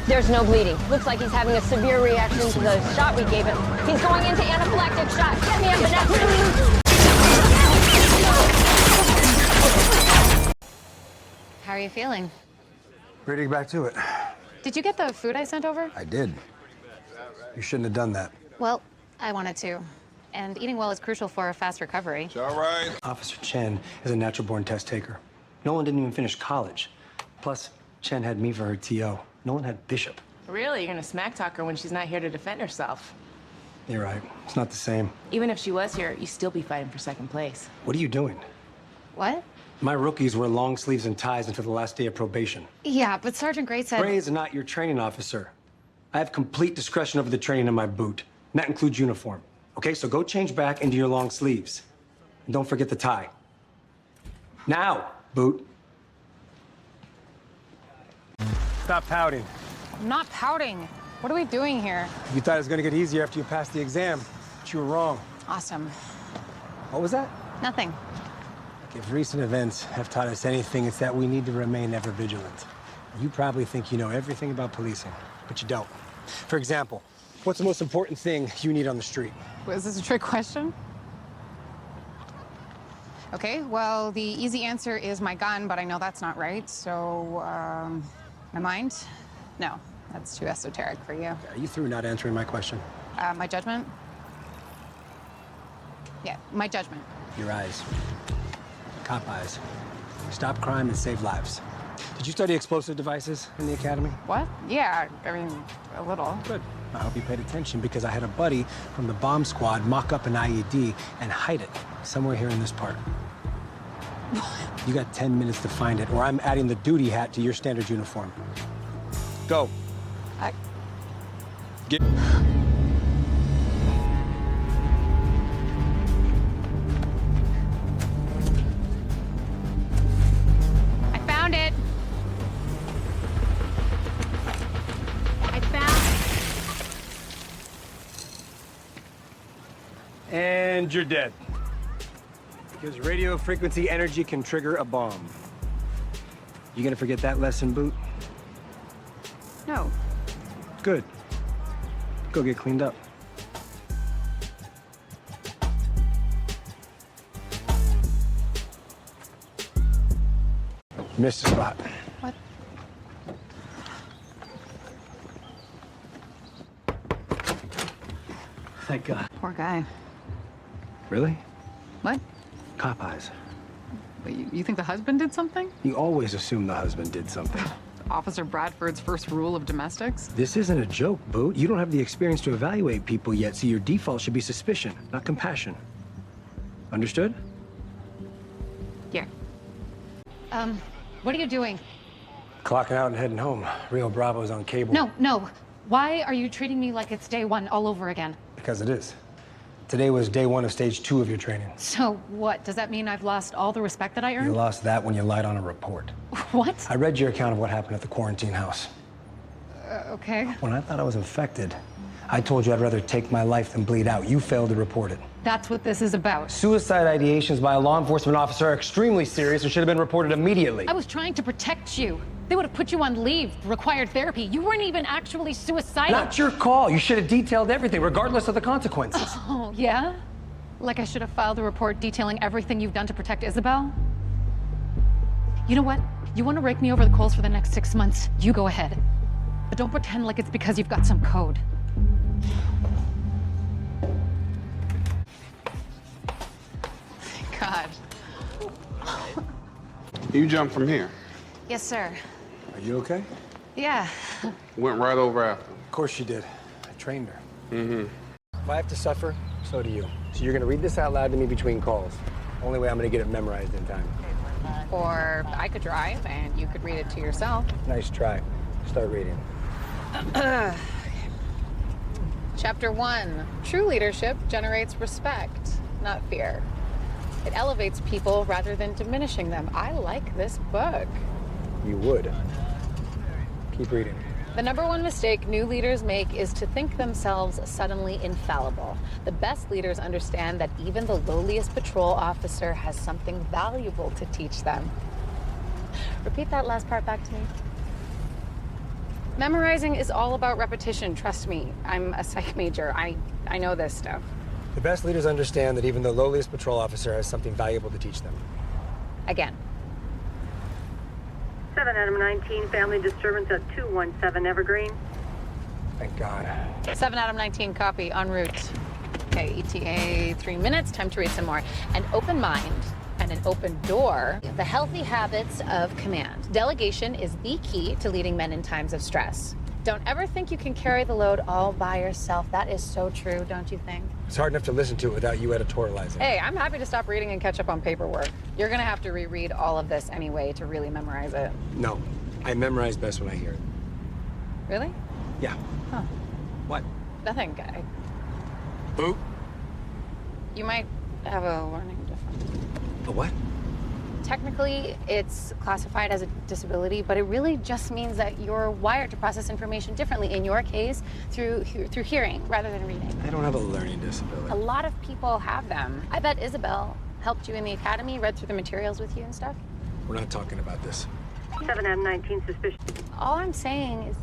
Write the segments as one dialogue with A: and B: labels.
A: There's no bleeding. Looks like he's having a severe reaction to the shot we gave him. He's going into anaphylactic shock. Get me epinephrine.
B: How are you feeling?
C: Ready to get back to it.
B: Did you get the food I sent over?
C: I did. You shouldn't have done that.
B: Well, I wanted to. And eating well is crucial for a fast recovery.
D: It's all right.
C: Officer Chen is a natural-born test taker. Nolan didn't even finish college. Plus, Chen had me for her TO. Nolan had Bishop.
E: Really? You're gonna smack talk her when she's not here to defend herself?
C: You're right. It's not the same.
E: Even if she was here, you'd still be fighting for second place.
C: What are you doing?
B: What?
C: My rookies wear long sleeves and ties until the last day of probation.
B: Yeah, but Sergeant Gray said...
C: Gray is not your training officer. I have complete discretion over the training in my boot. And that includes uniform. Okay, so go change back into your long sleeves. And don't forget the tie. Now, boot. Stop pouting.
B: I'm not pouting. What are we doing here?
C: You thought it was gonna get easier after you passed the exam, but you were wrong.
B: Awesome.
C: What was that?
B: Nothing.
C: If recent events have taught us anything, it's that we need to remain ever vigilant. You probably think you know everything about policing, but you don't. For example, what's the most important thing you need on the street?
B: Is this a trick question? Okay, well, the easy answer is my gun, but I know that's not right, so, my mind? No, that's too esoteric for you.
C: Are you through not answering my question?
B: My judgment? Yeah, my judgment.
C: Your eyes. Cop eyes. Stop crime and save lives. Did you study explosive devices in the academy?
B: What? Yeah, I mean, a little.
C: Good. I hope you paid attention because I had a buddy from the bomb squad mock up an IED and hide it somewhere here in this park. You got 10 minutes to find it, or I'm adding the duty hat to your standard uniform. Go. Get...
B: I found it. I found...
C: And you're dead. Because radio frequency energy can trigger a bomb. You gonna forget that lesson, Boot?
B: No.
C: Good. Go get cleaned up. Missed a spot.
B: What?
C: Thank God.
B: Poor guy.
C: Really?
B: What?
C: Cop eyes.
B: You think the husband did something?
C: You always assume the husband did something.
B: Officer Bradford's first rule of domestics?
C: This isn't a joke, Boot. You don't have the experience to evaluate people yet, so your default should be suspicion, not compassion. Understood?
B: Yeah. What are you doing?
C: Clocking out and heading home. Rio Bravo's on cable.
B: No. Why are you treating me like it's day one all over again?
C: Because it is. Today was day one of stage 2 of your training.
B: So what? Does that mean I've lost all the respect that I earned?
C: You lost that when you lied on a report.
B: What?
C: I read your account of what happened at the quarantine house.
B: Okay.
C: When I thought I was infected, I told you I'd rather take my life than bleed out. You failed to report it.
B: That's what this is about.
C: Suicide ideations by a law enforcement officer are extremely serious and should have been reported immediately.
B: I was trying to protect you. They would have put you on leave, required therapy. You weren't even actually suicidal.
C: Not your call. You should have detailed everything, regardless of the consequences.
B: Oh, yeah? Like I should have filed a report detailing everything you've done to protect Isabel? You know what? You want to rake me over the coals for the next 6 months? You go ahead. But don't pretend like it's because you've got some code. Thank God.
D: You jump from here.
B: Yes, sir.
C: Are you okay?
B: Yeah.
D: Went right over after.
C: Of course she did. I trained her. If I have to suffer, so do you. So you're gonna read this out loud to me between calls. Only way I'm gonna get it memorized in time.
B: Or I could drive and you could read it to yourself.
C: Nice try. Start reading.
B: Chapter 1. True leadership generates respect, not fear. It elevates people rather than diminishing them. I like this book.
C: You would. Keep reading.
B: The #1 mistake new leaders make is to think themselves suddenly infallible. The best leaders understand that even the lowliest patrol officer has something valuable to teach them. Repeat that last part back to me. Memorizing is all about repetition, trust me. I'm a psych major. I know this stuff.
C: The best leaders understand that even the lowliest patrol officer has something valuable to teach them.
B: Again.
F: 7 Adam 19, family disturbance at 217 Evergreen.
C: Thank God.
B: 7 Adam 19, copy, en route. Okay, ETA 3 minutes, time to read some more. An open mind and an open door. The healthy habits of command. Delegation is the key to leading men in times of stress. Don't ever think you can carry the load all by yourself. That is so true, don't you think?
C: It's hard enough to listen to it without you editorializing.
B: Hey, I'm happy to stop reading and catch up on paperwork. You're gonna have to reread all of this anyway to really memorize it.
C: No, I memorize best when I hear it.
B: Really?
C: Yeah.
B: Huh.
C: What?
B: Nothing, guy.
C: Boo?
B: You might have a learning difference.
C: A what?
B: Technically, it's classified as a disability, but it really just means that you're wired to process information differently, in your case, through hearing rather than reading.
C: I don't have a learning disability.
B: A lot of people have them. I bet Isabel helped you in the academy, read through the materials with you and stuff.
C: We're not talking about this.
F: 7 Adam 19, suspicious.
B: All I'm saying is...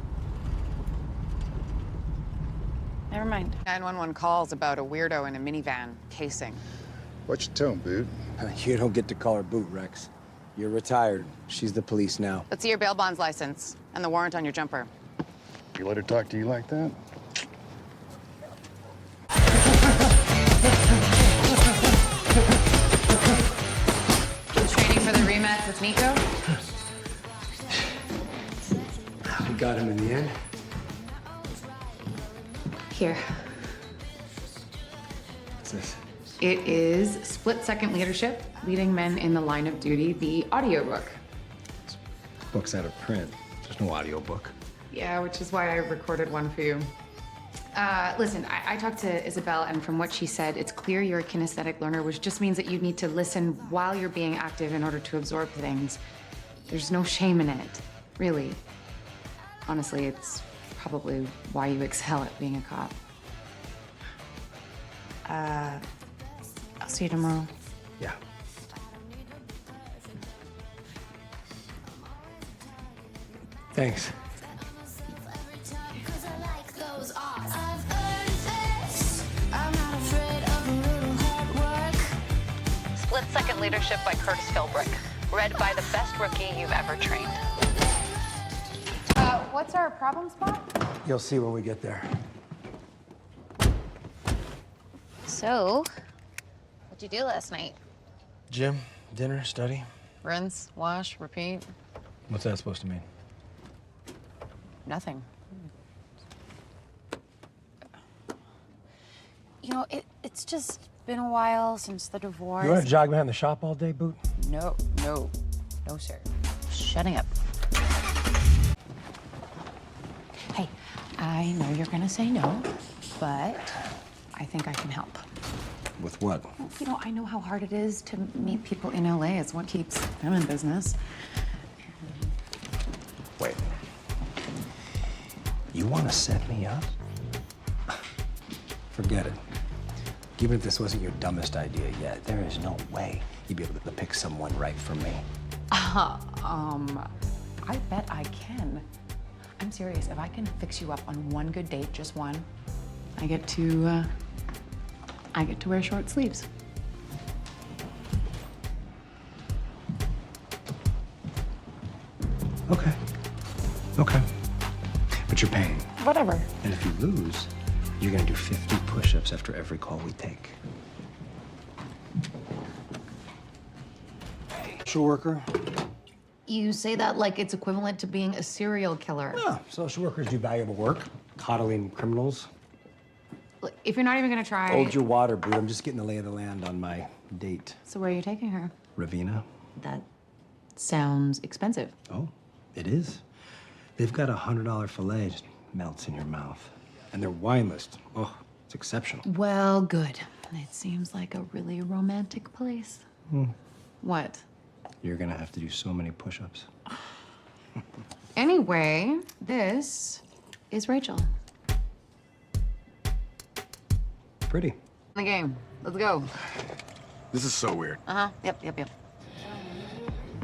B: Never mind.
G: 911 calls about a weirdo in a minivan casing.
H: What you tell him, dude?
C: You don't get to call her Boot, Rex. You're retired. She's the police now.
G: Let's see your bail bonds license and the warrant on your jumper.
H: You let her talk to you like that?
G: Training for the rematch with Nico?
C: We got him in the end.
B: Here.
C: What's this?
I: It is Split-Second Leadership, Leading Men in the Line of Duty, the audiobook.
C: This book's out of print. There's no audio book.
I: Yeah, which is why I recorded one for you. Listen, I talked to Isabel, and from what she said, it's clear you're a kinesthetic learner, which just means that you need to listen while you're being active in order to absorb things. There's no shame in it, really. Honestly, it's probably why you excel at being a cop. I'll see you tomorrow.
C: Yeah. Thanks.
B: Split-Second Leadership by Curtis Philbrick. Read by the best rookie you've ever trained.
I: What's our problem spot?
C: You'll see when we get there.
B: So, what'd you do last night?
C: Gym, dinner, study.
G: Rinse, wash, repeat.
C: What's that supposed to mean?
G: Nothing.
B: You know, it's just been a while since the divorce.
C: You want to jog behind the shop all day, Boot?
G: No, sir. Shutting up.
I: Hey, I know you're gonna say no, but I think I can help.
C: With what?
I: You know, I know how hard it is to meet people in LA. It's what keeps them in business.
C: Wait. You want to set me up? Forget it. Even if this wasn't your dumbest idea yet, there is no way you'd be able to pick someone right for me.
I: I bet I can. I'm serious. If I can fix you up on one good date, just one, I get to wear short sleeves.
C: Okay. Okay. But you're paying.
I: Whatever.
C: And if you lose, you're gonna do 50 push-ups after every call we take. Social worker?
I: You say that like it's equivalent to being a serial killer.
C: Yeah, social workers do valuable work. Coddling criminals.
I: Look, if you're not even gonna try...
C: Hold your water, Boo. I'm just getting the lay of the land on my date.
I: So where are you taking her?
C: Ravenna?
I: That sounds expensive.
C: Oh, it is. They've got a $100 filet, just melts in your mouth. And their wine list, oh, it's exceptional.
I: Well, good. It seems like a really romantic place. What?
C: You're gonna have to do so many push-ups.
I: Anyway, this is Rachel.
C: Pretty.
G: The game. Let's go.
H: This is so weird.
G: Yep.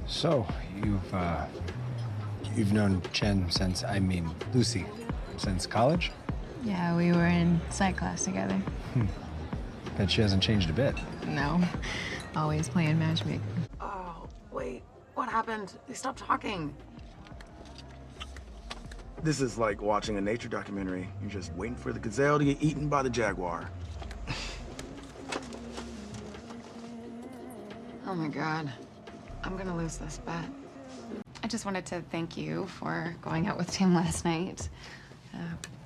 C: So, You've known Chen since, Lucy, since college?
J: Yeah, we were in psych class together.
C: Bet she hasn't changed a bit.
J: No, always playing matchmaking.
I: Oh, wait. What happened? They stopped talking.
K: This is like watching a nature documentary. You're just waiting for the gazelle to get eaten by the jaguar.
I: Oh my God. I'm gonna lose this bet. I just wanted to thank you for going out with Tim last night.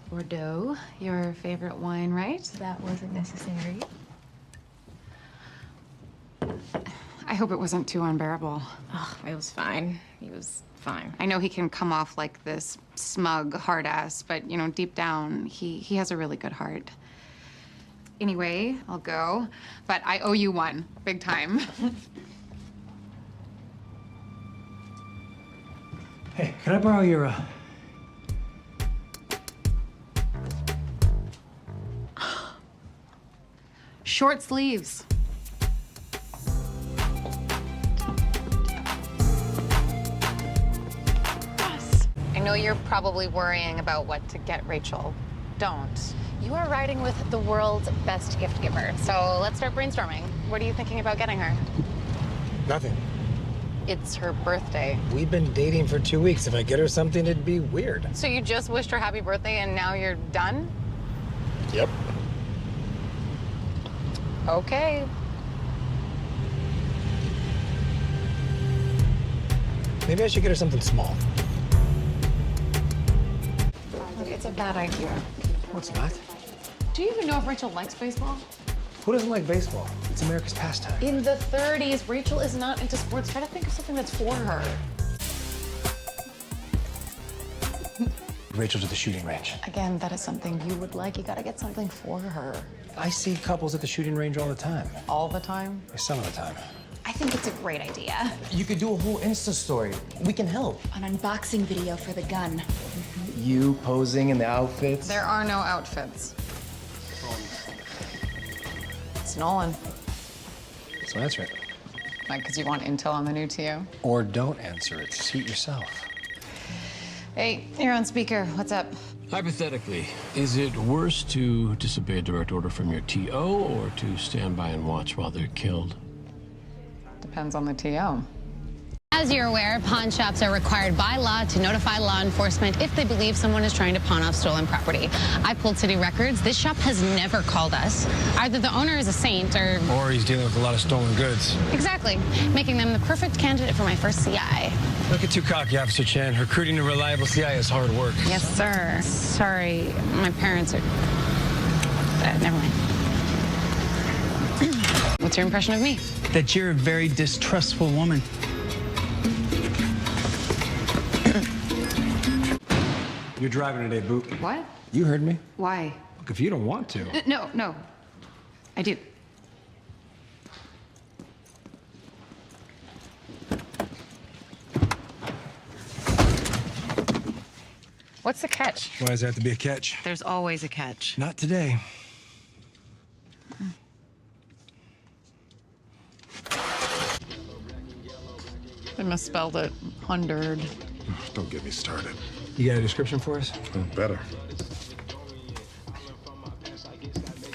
I: Bordeaux, your favorite wine, right?
J: That wasn't necessary.
I: I hope it wasn't too unbearable.
E: Oh, it was fine. He was fine.
I: I know he can come off like this smug hard ass, but you know, deep down, he has a really good heart. Anyway, I'll go, but I owe you one, big time.
C: Hey, can I borrow your,
I: Short sleeves. Yes.
B: I know you're probably worrying about what to get Rachel. Don't. You are riding with the world's best gift giver. So let's start brainstorming. What are you thinking about getting her?
C: Nothing.
B: It's her birthday.
C: We've been dating for 2 weeks. If I get her something, it'd be weird.
B: So you just wished her happy birthday and now you're done?
C: Yep.
B: Okay.
C: Maybe I should get her something small.
I: It's a bad idea.
C: What's not?
B: Do you even know if Rachel likes baseball?
C: Who doesn't like baseball? It's America's pastime.
B: In the 30s, Rachel is not into sports. Try to think of something that's for her.
C: Rachel to the shooting range.
B: Again, that is something you would like. You gotta get something for her.
C: I see couples at the shooting range all the time.
B: All the time?
C: Some of the time.
B: I think it's a great idea.
L: You could do a whole Insta story. We can help.
J: An unboxing video for the gun.
L: You posing in the outfits.
I: There are no outfits.
B: It's Nolan.
C: So answer it.
I: Like, because you want intel on the new TO?
C: Or don't answer it. Suit yourself.
I: Hey, you're on speaker. What's up?
M: Hypothetically, is it worse to disobey a direct order from your TO or to stand by and watch while they're killed?
I: Depends on the TO.
N: As you're aware, pawn shops are required by law to notify law enforcement if they believe someone is trying to pawn off stolen property. I pulled city records. This shop has never called us. Either the owner is a saint or
C: he's dealing with a lot of stolen goods.
N: Exactly, making them the perfect candidate for my first CI.
C: Don't get too cocky, Officer Chan. Recruiting a reliable CI is hard work.
N: Yes, sir. Sorry, my parents are... never mind. What's your impression of me?
L: That you're a very distrustful woman.
C: You're driving today, Boot.
I: What?
C: You heard me.
I: Why?
C: Look, if you don't want to.
I: No. I do.
B: What's the catch?
C: Why does there have to be a catch?
B: There's always a catch.
C: Not today.
B: They misspelled it. 100.
H: Don't get me started.
C: You got a description for us?
H: Better.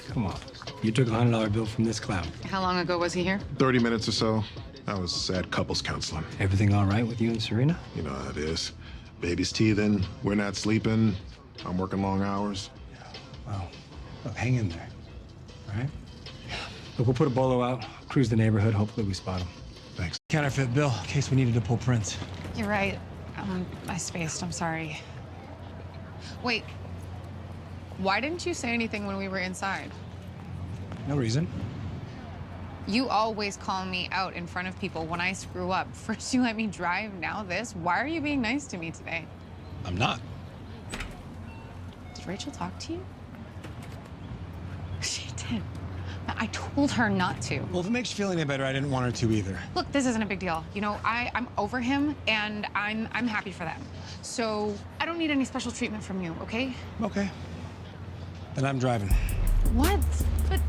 C: Come on. You took a $100 bill from this clown.
I: How long ago was he here?
H: 30 minutes or so. I was at couples counseling.
C: Everything all right with you and Serena?
H: You know how it is. Baby's teething, we're not sleeping, I'm working long hours.
C: Well, look, hang in there, all right? Look, we'll put a bolo out, cruise the neighborhood, hopefully we spot him.
H: Thanks.
C: Counterfeit bill, in case we needed to pull prints.
I: You're right. I spaced. I'm sorry. Wait. Why didn't you say anything when we were inside?
C: No reason.
I: You always call me out in front of people when I screw up. First you let me drive, now this. Why are you being nice to me today?
C: I'm not.
I: Did Rachel talk to you? She did. I told her not to.
C: Well, if it makes you feel any better, I didn't want her to either.
I: Look, this isn't a big deal. You know, I'm over him, and I'm happy for them. So I don't need any special treatment from you, okay?
C: Okay. Then I'm driving.
I: What? But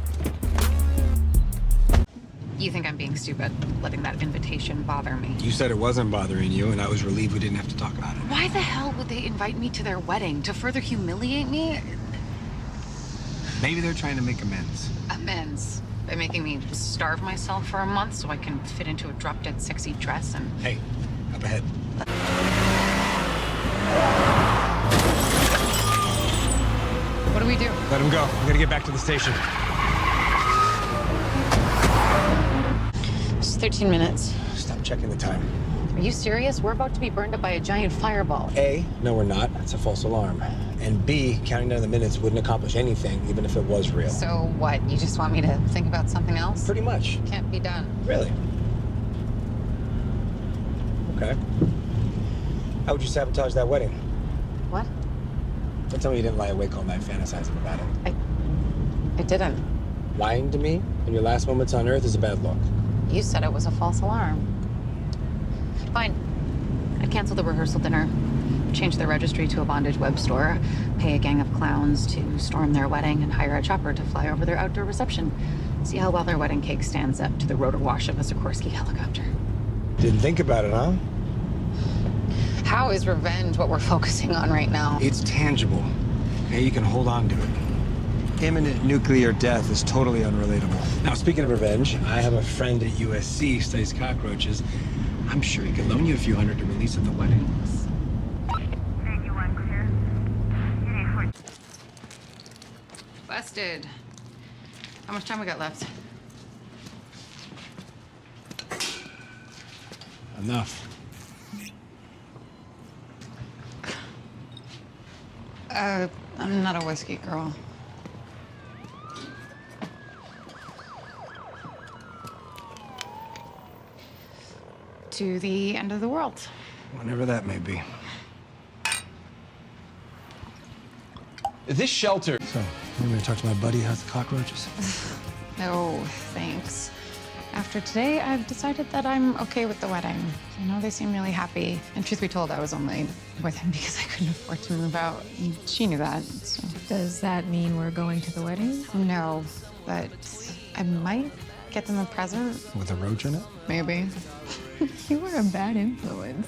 I: You think I'm being stupid, letting that invitation bother me.
C: You said it wasn't bothering you, and I was relieved we didn't have to talk about it.
I: Why the hell would they invite me to their wedding? To further humiliate me?
C: Maybe they're trying to make amends.
I: Amends. By making me starve myself for a month so I can fit into a drop-dead sexy dress and...
C: Hey, up ahead.
B: What do we do?
C: Let him go. We gotta get back to the station.
N: Just 13 minutes.
C: Stop checking the time.
B: Are you serious? We're about to be burned up by a giant fireball.
C: A, no we're not. That's a false alarm. And B, counting down the minutes wouldn't accomplish anything, even if it was real.
I: So what? You just want me to think about something else?
C: Pretty much.
I: Can't be done.
C: Really? Okay. How would you sabotage that wedding?
I: What?
C: Don't tell me you didn't lie awake all night fantasizing about it.
I: I didn't.
C: Lying to me in your last moments on Earth is a bad look.
I: You said it was a false alarm. Fine. I'd cancel the rehearsal dinner, change the registry to a bondage web store, pay a gang of clowns to storm their wedding, and hire a chopper to fly over their outdoor reception. See how well their wedding cake stands up to the rotor wash of a Sikorsky helicopter.
C: Didn't think about it, huh?
I: How is revenge what we're focusing on right now?
C: It's tangible. Hey, you can hold on to it. Imminent nuclear death is totally unrelatable. Now, speaking of revenge, I have a friend at USC, studies cockroaches. I'm sure he could loan you a few hundred to release at the wedding.
I: Busted. How much time we got left?
C: Enough.
I: I'm not a whiskey girl. To the end of the world.
C: Whenever that may be.
L: This shelter.
C: So, you want me to talk to my buddy? How's the cockroaches?
I: No, thanks. After today, I've decided that I'm okay with the wedding. I know they seem really happy. And truth be told, I was only with him because I couldn't afford to move out. And she knew that, so.
J: Does that mean we're going to the wedding?
I: No, but I might get them a present.
C: With a roach in it?
I: Maybe.
J: You were a bad influence.